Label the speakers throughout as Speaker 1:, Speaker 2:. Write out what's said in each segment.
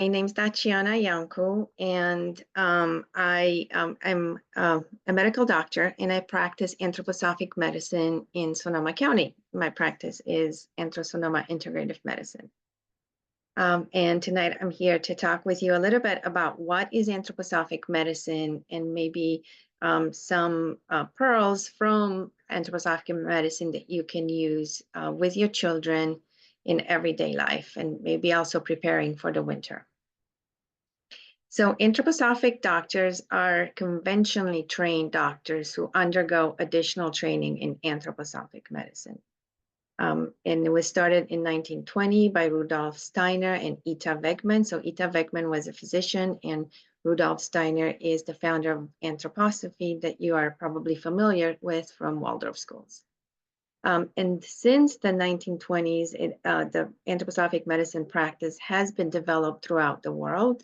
Speaker 1: My name's Tatiana Yanko, and I'm a medical doctor, and I practice anthroposophic medicine in Sonoma County. My practice is Sonoma Integrative Medicine. And tonight I'm here to talk with you a little bit about what is anthroposophic medicine and maybe some pearls from anthroposophic medicine that you can use with your children in everyday life, and maybe also preparing for the winter. So anthroposophic doctors are conventionally trained doctors who undergo additional training in anthroposophic medicine. And it was started in 1920 by Rudolf Steiner and Ita Wegman. So Ita Wegman was a physician, and Rudolf Steiner is the founder of anthroposophy that you are probably familiar with from Waldorf schools. And since the 1920s, the anthroposophic medicine practice has been developed throughout the world,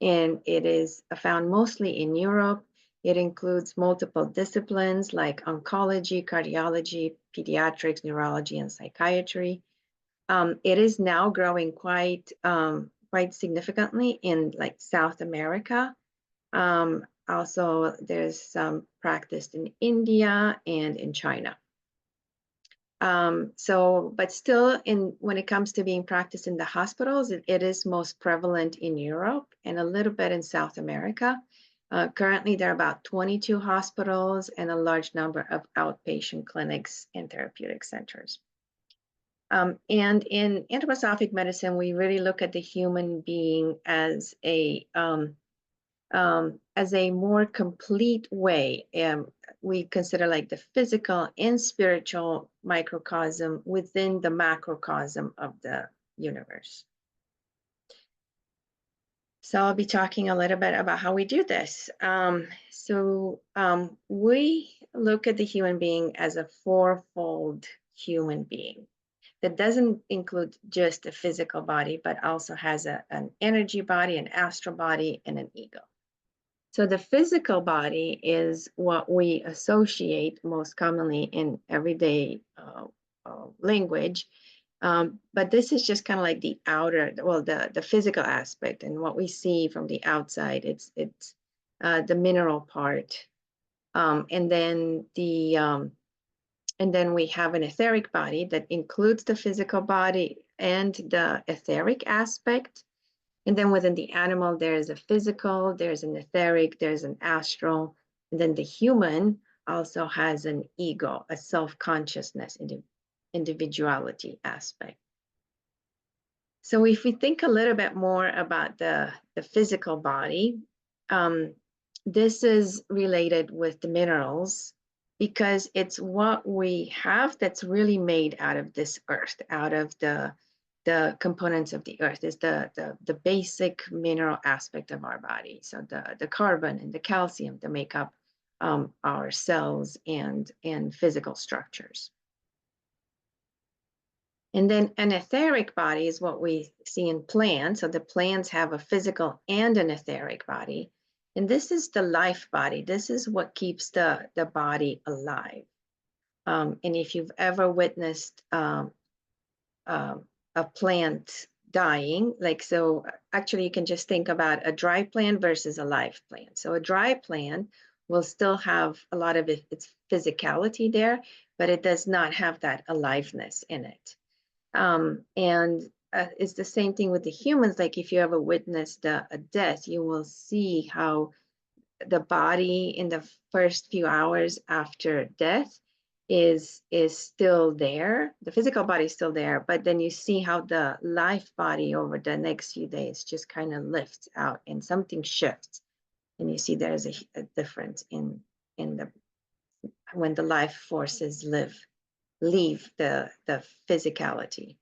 Speaker 1: and it is found mostly in Europe. It includes multiple disciplines like oncology, cardiology, pediatrics, neurology, and psychiatry. It is now growing quite significantly in like South America. Also, there's some practiced in India and in China. But still, when it comes to being practiced in the hospitals, it is most prevalent in Europe and a little bit in South America. Currently, there are about 22 hospitals and a large number of outpatient clinics and therapeutic centers. And in anthroposophic medicine, we really look at the human being as a more complete way. We consider like the physical and spiritual microcosm within the macrocosm of the universe. So I'll be talking a little bit about how we do this. We look at the human being as a fourfold human being that doesn't include just a physical body, but also has an energy body, an astral body, and an ego. So the physical body is what we associate most commonly in everyday language. But this is just kind of like the outer, well, the physical aspect, and what we see from the outside. It's the mineral part, and then we have an etheric body that includes the physical body and the etheric aspect. And then within the animal, there's a physical, there's an etheric, there's an astral, and then the human also has an ego, a self-consciousness, individuality aspect. So if we think a little bit more about the physical body, this is related with the minerals because it's what we have that's really made out of this earth, out of the components of the earth is the basic mineral aspect of our body. So the carbon and the calcium that make up our cells and physical structures. And then an etheric body is what we see in plants. So the plants have a physical and an etheric body. And this is the life body. This is what keeps the body alive. And if you've ever witnessed a plant dying, so actually you can just think about a dry plant versus a live plant. So a dry plant will still have a lot of its physicality there, but it does not have that aliveness in it. It's the same thing with the humans. Like if you ever witnessed a death, you will see how the body in the first few hours after death is still there. The physical body is still there, but then you see how the life body over the next few days just kind of lifts out and something shifts. And you see there's a difference in when the life forces leave the physicality.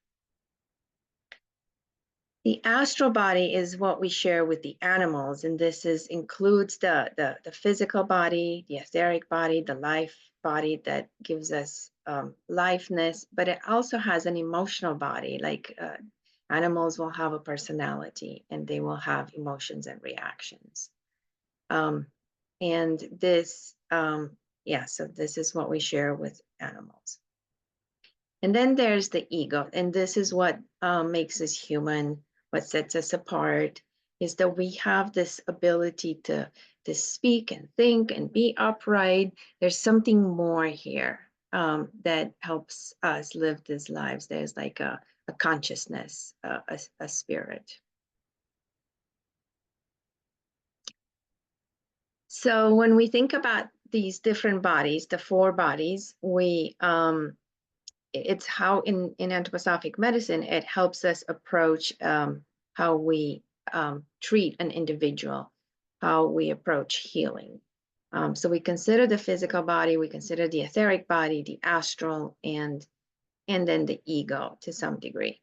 Speaker 1: The astral body is what we share with the animals, and this includes the physical body, the etheric body, the life body that gives us liveness, but it also has an emotional body. Like animals will have a personality and they will have emotions and reactions. So this is what we share with animals. And then there's the ego, and this is what makes us human, what sets us apart. is that we have this ability to speak and think and be upright. There's something more here that helps us live these lives. There's like a consciousness, a spirit. So when we think about these different bodies, the four bodies, it's how in anthroposophic medicine, it helps us approach how we treat an individual, how we approach healing. So we consider the physical body, we consider the etheric body, the astral, and then the ego to some degree.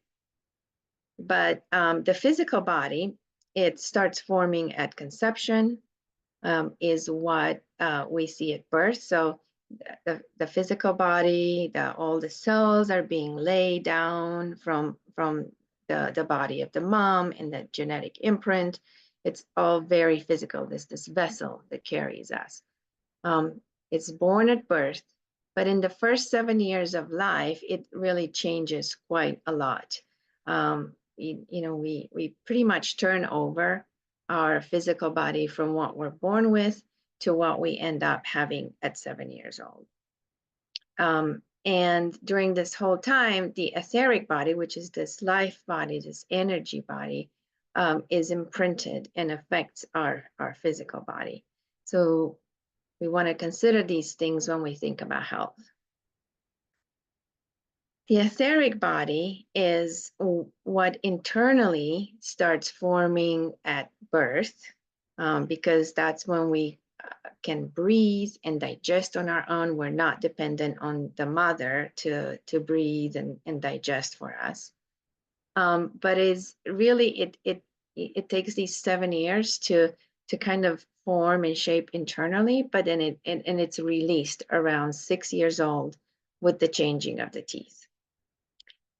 Speaker 1: But the physical body, it starts forming at conception, is what we see at birth. So the physical body, all the cells are being laid down from the body of the mom and the genetic imprint. It's all very physical. This vessel that carries us. It's born at birth, but in the first 7 years of life, it really changes quite a lot. We pretty much turn over our physical body from what we're born with to what we end up having at 7 years old. And during this whole time, the etheric body, which is this life body, this energy body, is imprinted and affects our physical body. So we want to consider these things when we think about health. The etheric body is what internally starts forming at birth, because that's when we can breathe and digest on our own. We're not dependent on the mother to breathe and digest for us. But it's really, it takes these 7 years to kind of form and shape internally, but then it's released around 6 years old with the changing of the teeth.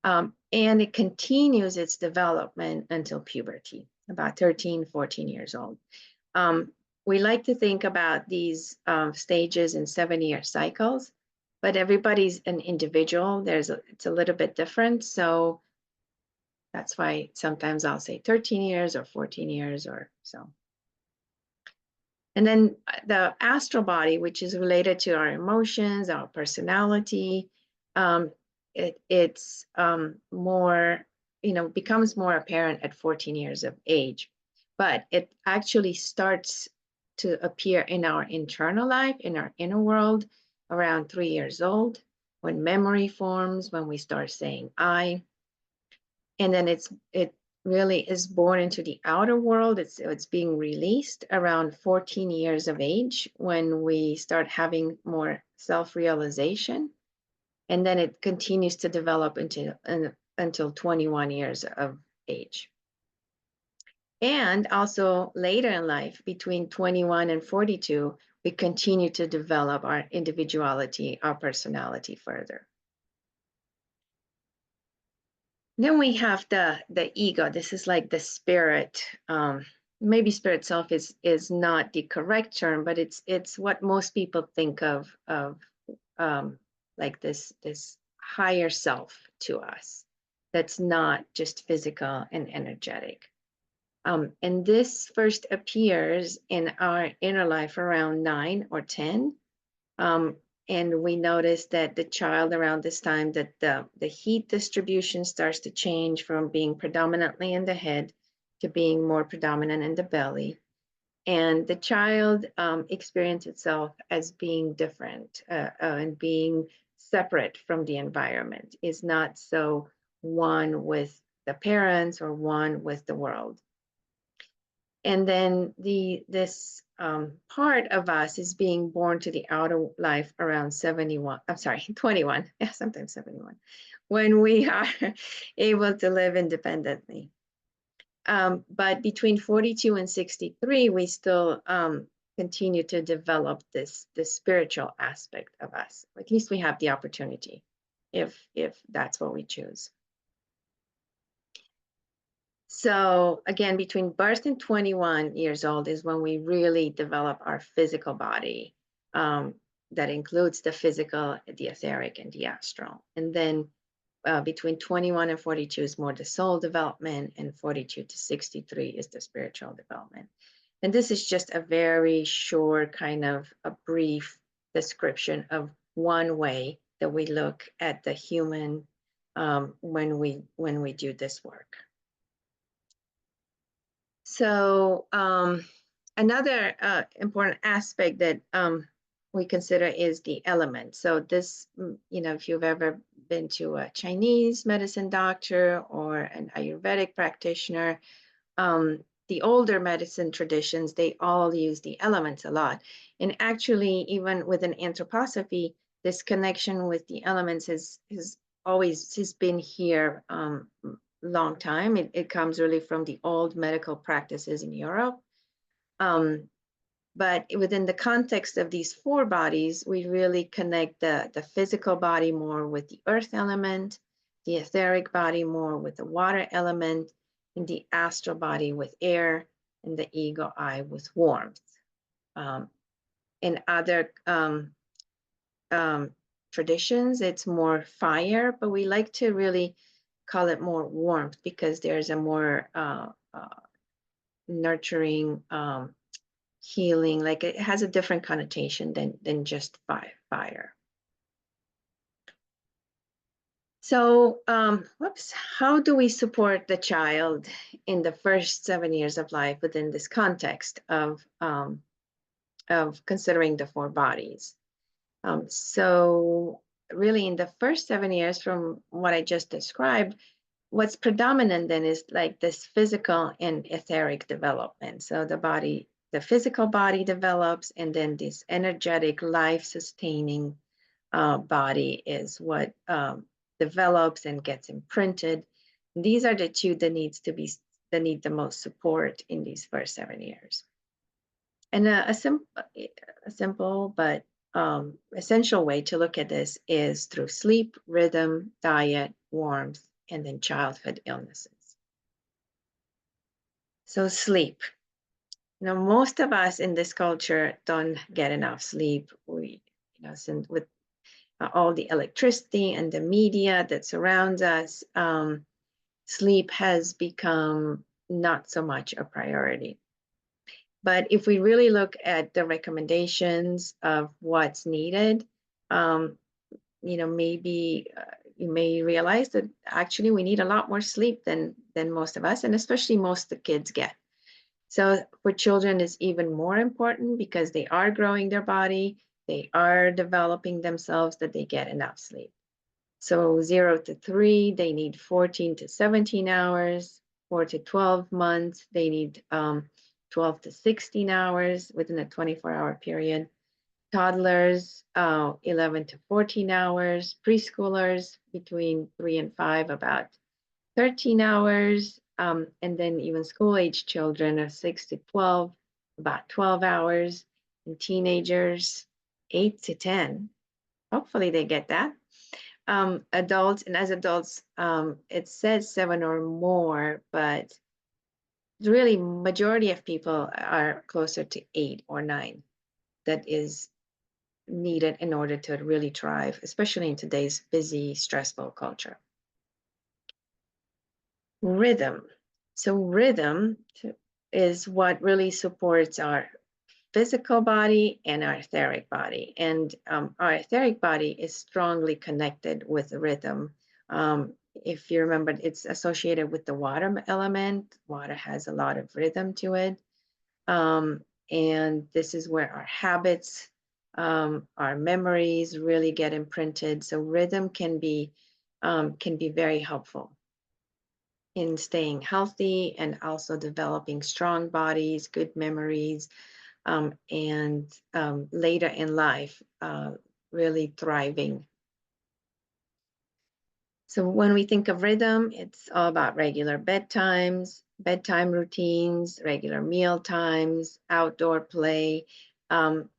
Speaker 1: And it continues its development until puberty, about 13, 14 years old. We like to think about these stages in 7-year cycles, but everybody's an individual. It's a little bit different. So that's why sometimes I'll say 13 years or 14 years or so. And then the astral body, which is related to our emotions, our personality, it's more, becomes more apparent at 14 years of age. But it actually starts to appear in our internal life, in our inner world, around 3 years old, when memory forms, when we start saying I. And then it really is born into the outer world. It's being released around 14 years of age, when we start having more self-realization. And then it continues to develop until 21 years of age. And also later in life, between 21 and 42, we continue to develop our individuality, our personality further. Then we have the ego. This is like the spirit. Maybe spirit self is not the correct term, but it's what most people think of like this higher self to us. That's not just physical and energetic. And this first appears in our inner life around 9 or 10. And we notice that the child around this time, that the heat distribution starts to change from being predominantly in the head to being more predominant in the belly. And the child experiences itself as being different and being separate from the environment, is not so one with the parents or one with the world. And then this part of us is being born to the outer life around 71, I'm sorry, 21, yeah, sometimes 71, when we are able to live independently. But between 42 and 63, we still continue to develop this spiritual aspect of us. At least we have the opportunity, if that's what we choose. So again, between birth and 21 years old is when we really develop our physical body. That includes the physical, the etheric, and the astral. And then between 21 and 42 is more the soul development, and 42 to 63 is the spiritual development. And this is just a very short, kind of a brief description of one way that we look at the human when we do this work. So another important aspect that we consider is the element. So this, if you've ever been to a Chinese medicine doctor or an Ayurvedic practitioner, the older medicine traditions, they all use the elements a lot. And actually, even within anthroposophy, this connection with the elements has been here long time. It comes really from the old medical practices in Europe. But within the context of these four bodies, we really connect the physical body more with the earth element, the etheric body more with the water element, and the astral body with air, and the ego eye with warmth. In other traditions, it's more fire, but we like to really call it more warmth because there's a more nurturing, healing, like it has a different connotation than just fire. So, how do we support the child in the first 7 years of life within this context of considering the four bodies? So really in the first 7 years, from what I just described, what's predominant then is like this physical and etheric development. So the physical body develops, and then this energetic, life-sustaining body is what develops and gets imprinted. These are the two that need the most support in these first 7 years. And a simple but essential way to look at this is through sleep, rhythm, diet, warmth, and then childhood illnesses. So sleep. Most of us in this culture don't get enough sleep. Since with all the electricity and the media that surrounds us, sleep has become not so much a priority. But if we really look at the recommendations of what's needed, maybe you may realize that actually we need a lot more sleep than most of us, and especially most of the kids get. So for children, it's even more important because they are growing their body, they are developing themselves, that they get enough sleep. So 0 to 3, they need 14 to 17 hours. 4 to 12 months, they need 12 to 16 hours within a 24-hour period. Toddlers, 11 to 14 hours. Preschoolers, between 3 and 5, about 13 hours. And then even school-age children of 6 to 12, about 12 hours. And teenagers, 8 to 10. Hopefully they get that. Adults, and as adults, it says 7 or more, but really majority of people are closer to 8 or 9 that is needed in order to really thrive, especially in today's busy, stressful culture. Rhythm. So rhythm is what really supports our physical body and our etheric body. And our etheric body is strongly connected with rhythm. If you remember, it's associated with the water element. Water has a lot of rhythm to it. And this is where our habits, our memories really get imprinted. So rhythm can be very helpful in staying healthy and also developing strong bodies, good memories, and later in life, really thriving. So when we think of rhythm, it's all about regular bedtimes, bedtime routines, regular meal times, outdoor play.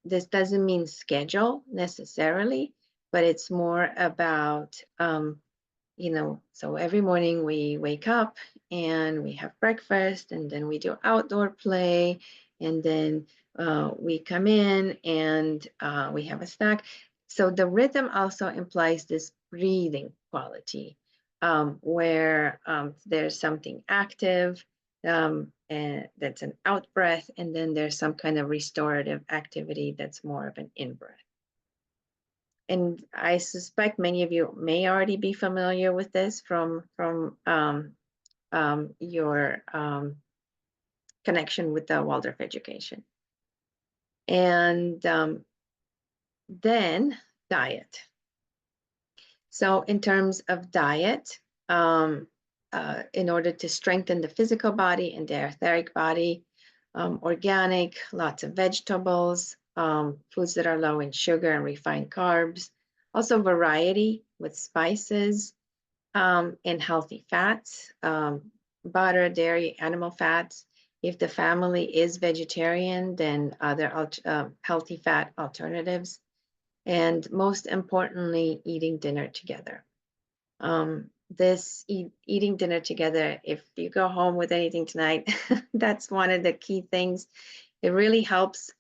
Speaker 1: This doesn't mean schedule necessarily, but it's more about, so every morning we wake up and we have breakfast, and then we do outdoor play, and then we come in and we have a snack. So the rhythm also implies this breathing quality, where there's something active, and that's an out breath, and then there's some kind of restorative activity that's more of an in breath. And I suspect many of you may already be familiar with this from your connection with the Waldorf education. And then diet. So in terms of diet, in order to strengthen the physical body and the etheric body, organic, lots of vegetables, foods that are low in sugar and refined carbs, also variety with spices, and healthy fats, butter, dairy, animal fats. If the family is vegetarian, then other healthy fat alternatives. And most importantly, eating dinner together. Eating dinner together, if you go home with anything tonight, that's one of the key things. It really helps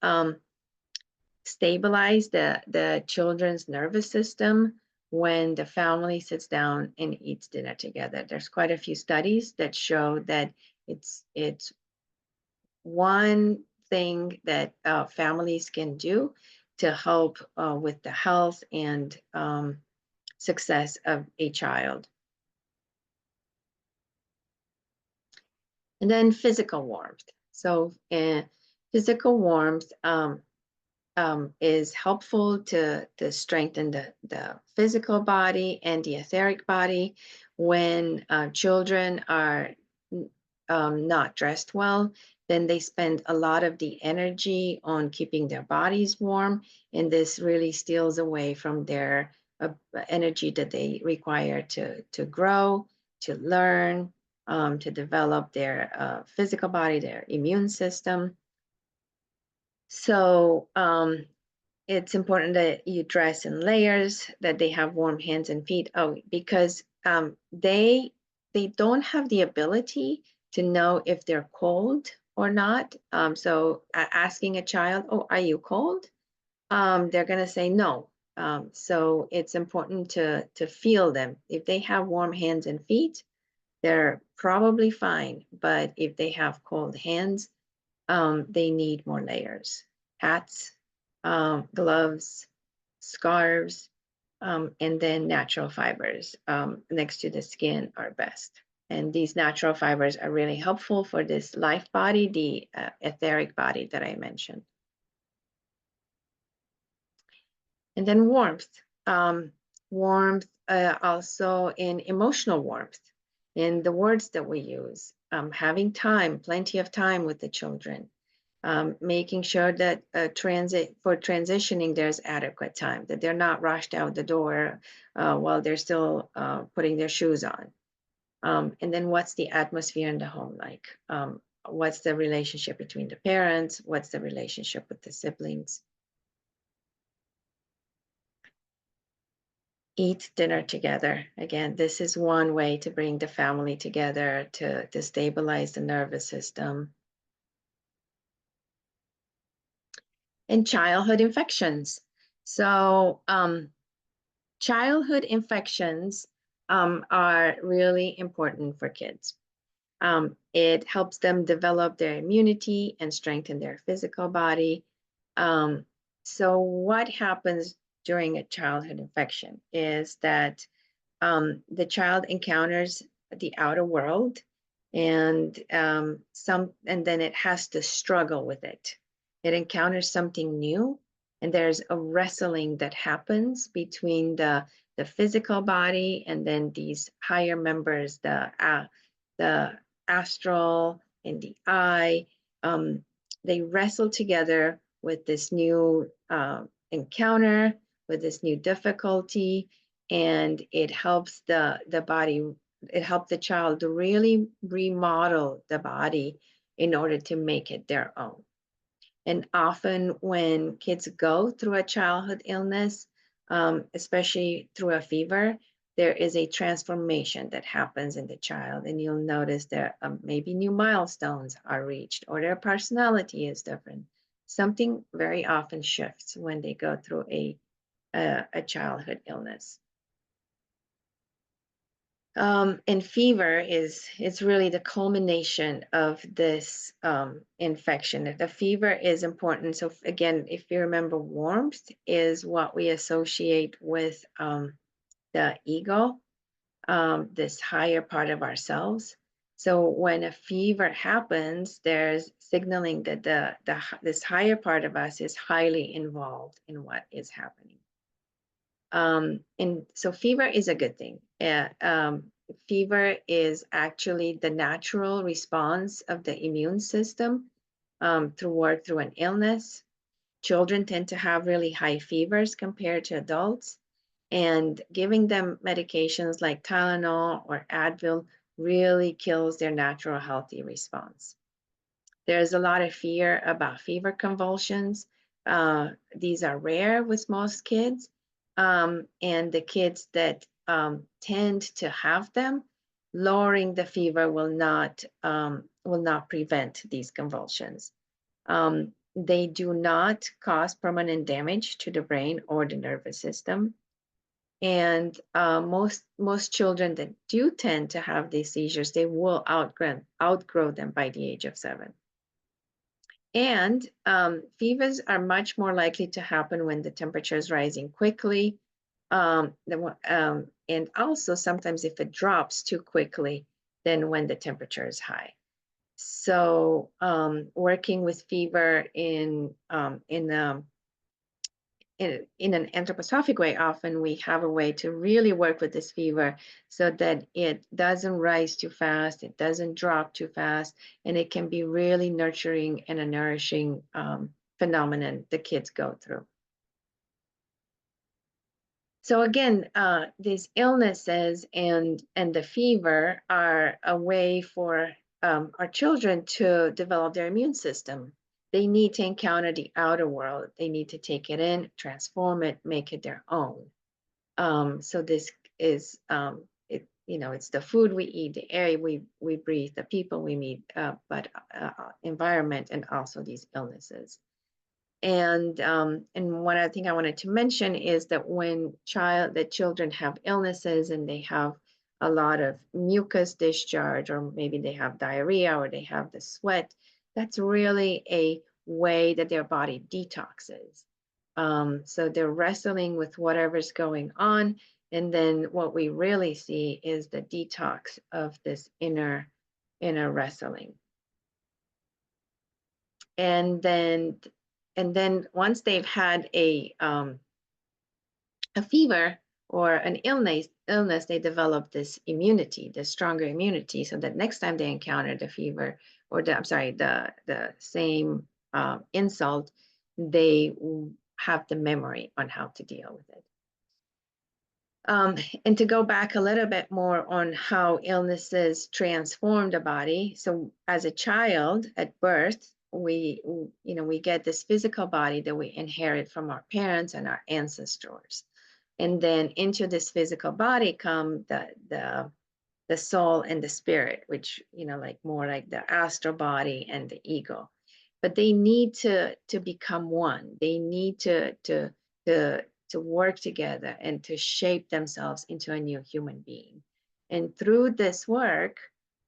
Speaker 1: stabilize the children's nervous system when the family sits down and eats dinner together. There's quite a few studies that show that it's one thing that families can do to help with the health and success of a child. And then physical warmth. So physical warmth is helpful to strengthen the physical body and the etheric body when children are not dressed well. Then they spend a lot of the energy on keeping their bodies warm, and this really steals away from their energy that they require to grow, to learn, to develop their physical body, their immune system. So it's important that you dress in layers, that they have warm hands and feet. Oh, because they don't have the ability to know if they're cold or not. So asking a child, "Oh, are you cold?" They're going to say no. So it's important to feel them. If they have warm hands and feet, they're probably fine. But if they have cold hands, they need more layers. Hats, gloves, scarves, and then natural fibers next to the skin are best. And these natural fibers are really helpful for this life body, the etheric body that I mentioned. And then warmth. Warmth also in emotional warmth in the words that we use, having time, plenty of time with the children, making sure that transitioning, there's adequate time, that they're not rushed out the door while they're still putting their shoes on. And then what's the atmosphere in the home like? What's the relationship between the parents? What's the relationship with the siblings? Eat dinner together. Again, this is one way to bring the family together to stabilize the nervous system. And childhood infections. So childhood infections are really important for kids. It helps them develop their immunity and strengthen their physical body. So what happens during a childhood infection is that the child encounters the outer world, and then it has to struggle with it. It encounters something new, and there's a wrestling that happens between the physical body and then these higher members, the astral and the eye. They wrestle together with this new encounter, with this new difficulty, and it helps the body, it helps the child to really remodel the body in order to make it their own. And often when kids go through a childhood illness, especially through a fever, there is a transformation that happens in the child, and you'll notice that maybe new milestones are reached or their personality is different. Something very often shifts when they go through a childhood illness. And fever is really the culmination of this infection. The fever is important. So again, if you remember, warmth is what we associate with the ego, this higher part of ourselves. So when a fever happens, there's signaling that this higher part of us is highly involved in what is happening. And so fever is a good thing. Fever is actually the natural response of the immune system through an illness. Children tend to have really high fevers compared to adults, and giving them medications like Tylenol or Advil really kills their natural healthy response. There's a lot of fear about fever convulsions. These are rare with most kids. And the kids that tend to have them, lowering the fever will not prevent these convulsions. They do not cause permanent damage to the brain or the nervous system. And most children that do tend to have these seizures, they will outgrow them by the age of 7. And fevers are much more likely to happen when the temperature is rising quickly. And also sometimes if it drops too quickly, then when the temperature is high. So working with fever in an anthroposophic way, often we have a way to really work with this fever so that it doesn't rise too fast, it doesn't drop too fast, and it can be really nurturing and a nourishing phenomenon the kids go through. So again, these illnesses and the fever are a way for our children to develop their immune system. They need to encounter the outer world. They need to take it in, transform it, make it their own. So this is, it's the food we eat, the air we breathe, the people we meet, but environment and also these illnesses. And one other thing I wanted to mention is that when children have illnesses and they have a lot of mucus discharge, or maybe they have diarrhea or they have the sweat, that's really a way that their body detoxes. So they're wrestling with whatever's going on. And then what we really see is the detox of this inner wrestling. And then once they've had a fever or an illness, they develop this immunity, this stronger immunity, so that next time they encounter the fever or the same insult, they have the memory on how to deal with it. And to go back a little bit more on how illnesses transform the body. So as a child at birth, we get this physical body that we inherit from our parents and our ancestors. And then into this physical body come the soul and the spirit, which, like more like the astral body and the ego. But they need to become one. They need to work together and to shape themselves into a new human being. And through this work,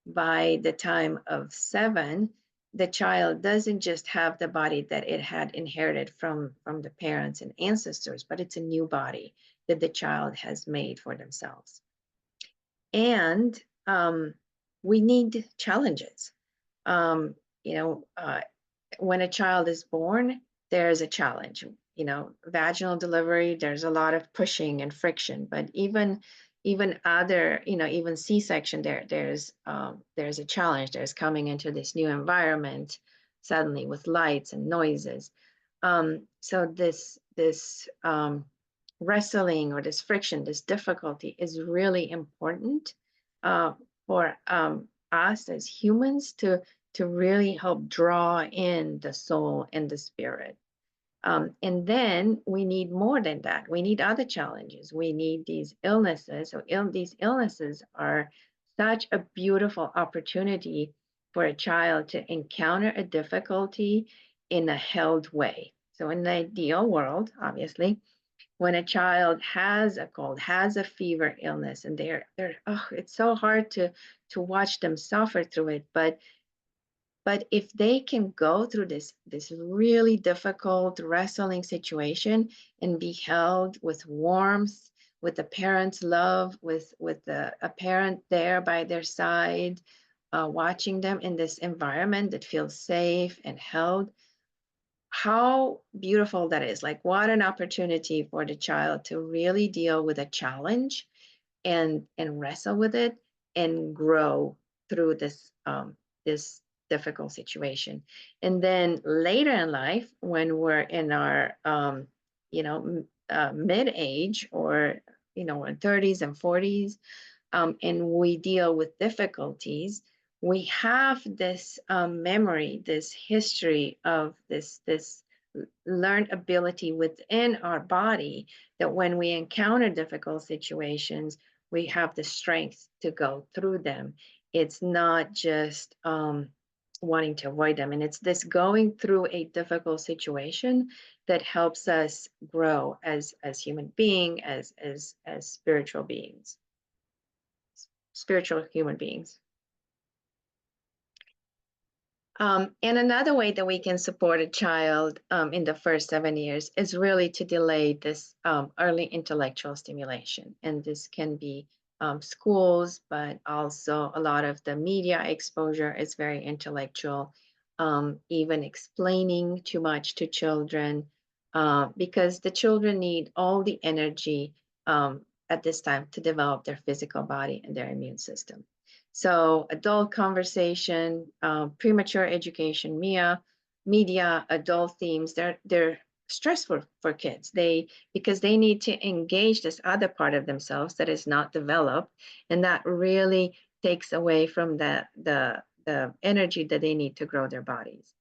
Speaker 1: by the time of 7, the child doesn't just have the body that it had inherited from the parents and ancestors, but it's a new body that the child has made for themselves. And we need challenges. When a child is born, there's a challenge. Vaginal delivery, there's a lot of pushing and friction, but even other, even C-section, there's a challenge. There's coming into this new environment suddenly with lights and noises. So this wrestling or this friction, this difficulty is really important for us as humans to really help draw in the soul and the spirit. And then we need more than that. We need other challenges. We need these illnesses. So these illnesses are such a beautiful opportunity for a child to encounter a difficulty in a held way. So in the ideal world, obviously, when a child has a cold, has a fever, illness, and oh, it's so hard to watch them suffer through it. But if they can go through this really difficult wrestling situation and be held with warmth, with the parent's love, with a parent there by their side, watching them in this environment that feels safe and held, how beautiful that is. Like, what an opportunity for the child to really deal with a challenge and wrestle with it and grow through this difficult situation. And then later in life, when we're in our mid age, or in 30s and 40s, and we deal with difficulties, we have this memory, this history of this learned ability within our body, that when we encounter difficult situations, we have the strength to go through them. It's not just wanting to avoid them. And it's this going through a difficult situation that helps us grow as human being, as spiritual beings, spiritual human beings. And another way that we can support a child in the first 7 years is really to delay this early intellectual stimulation. And this can be schools, but also a lot of the media exposure is very intellectual, even explaining too much to children, because the children need all the energy at this time to develop their physical body and their immune system. So adult conversation, premature education, media, adult themes, they're stressful for kids. Because they need to engage this other part of themselves that is not developed, and that really takes away from the energy that they need to grow their bodies.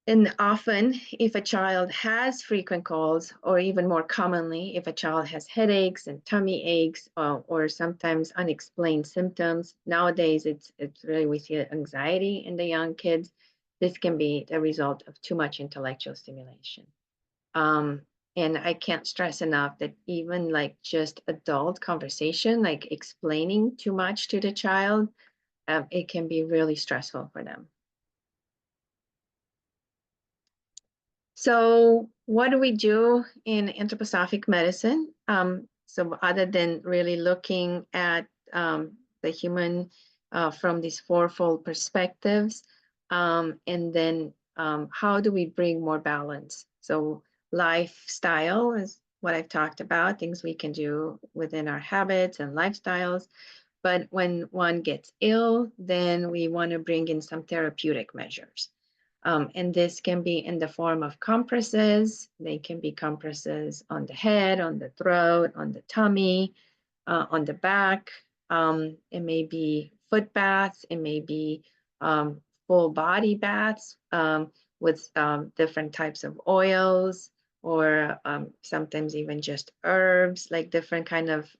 Speaker 1: And often, if a child has frequent colds, or even more commonly, if a child has headaches and tummy aches, or sometimes unexplained symptoms, nowadays it's really, we see anxiety in the young kids. This can be the result of too much intellectual stimulation. And I can't stress enough that even like just adult conversation, like explaining too much to the child, it can be really stressful for them. So what do we do in anthroposophic medicine? So other than really looking at the human from these fourfold perspectives, and then how do we bring more balance? So lifestyle is what I've talked about, things we can do within our habits and lifestyles. But when one gets ill, then we want to bring in some therapeutic measures. And this can be in the form of compresses. They can be compresses on the head, on the throat, on the tummy, on the back. It may be foot baths. It may be full body baths with different types of oils, or sometimes even just herbs, like different kind of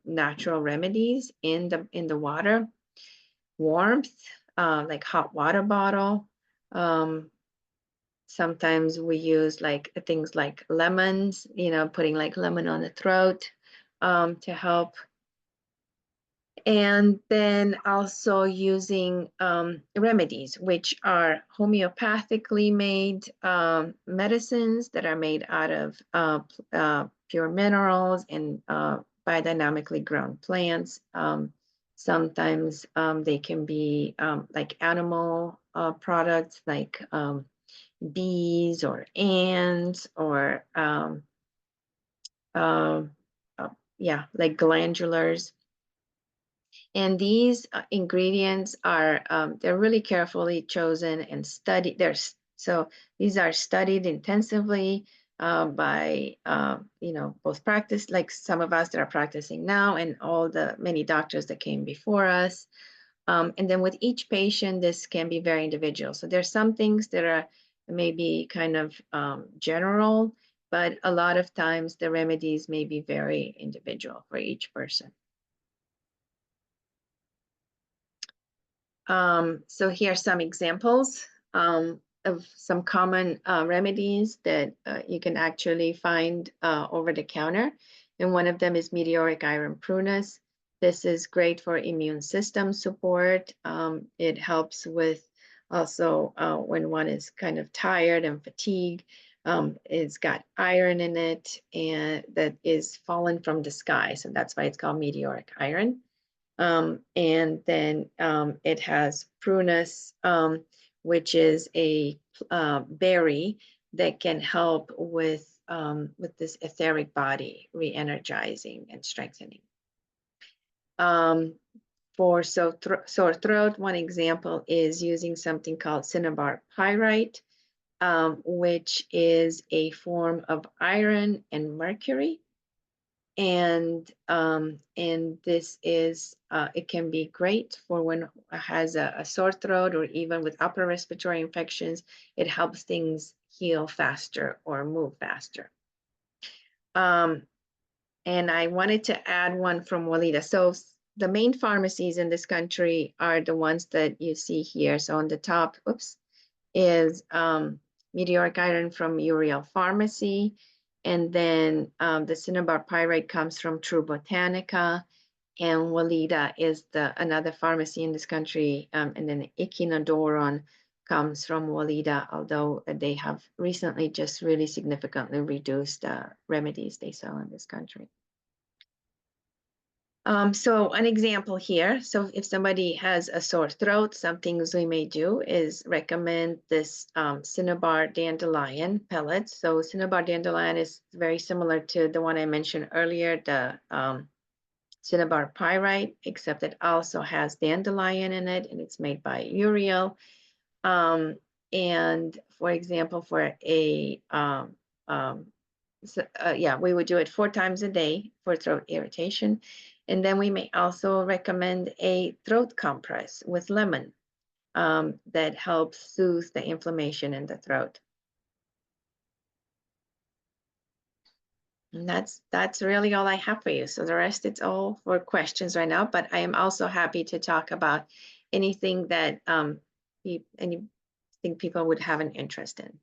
Speaker 1: natural remedies in the water. Warmth, like hot water bottle. Sometimes we use like things like lemons, putting like lemon on the throat to help. And then also using remedies, which are homeopathically made medicines that are made out of pure minerals and biodynamically grown plants. Sometimes they can be like animal products, like bees or ants, or yeah, like glandulars. And these ingredients are they're really carefully chosen and studied. So these are studied intensively by both practice, like some of us that are practicing now, and all the many doctors that came before us. And then with each patient, this can be very individual. So there's some things that are maybe kind of general, but a lot of times the remedies may be very individual for each person. So here are some examples. of some common remedies that you can actually find over the counter. And one of them is meteoric iron prunus. This is great for immune system support. It helps with also when one is kind of tired and fatigued. It's got iron in it and that is fallen from the sky. So that's why it's called meteoric iron. And then it has prunus, which is a berry that can help with this etheric body re-energizing and strengthening. For sore throat, one example is using something called cinnabar pyrite, which is a form of iron and mercury. And this is it can be great for when it has a sore throat or even with upper respiratory infections. It helps things heal faster or move faster. And I wanted to add one from Walida. So the main pharmacies in this country are the ones that you see here. So on the top, oops, is meteoric iron from Uriel Pharmacy. And then the cinnabar pyrite comes from True Botanica. And Walida is another pharmacy in this country. And then Echinodoron comes from Walida, although they have recently just really significantly reduced remedies they sell in this country. So an example here. So if somebody has a sore throat, some things we may do is recommend this cinnabar dandelion pellets. So cinnabar dandelion is very similar to the one I mentioned earlier, the cinnabar pyrite, except it also has dandelion in it, and it's made by Uriel. And for example, for a we would do it 4 times a day for throat irritation. And then we may also recommend a throat compress with lemon that helps soothe the inflammation in the throat. And that's really all I have for you. So the rest, it's all for questions right now, but I am also happy to talk about anything that anything people would have an interest in.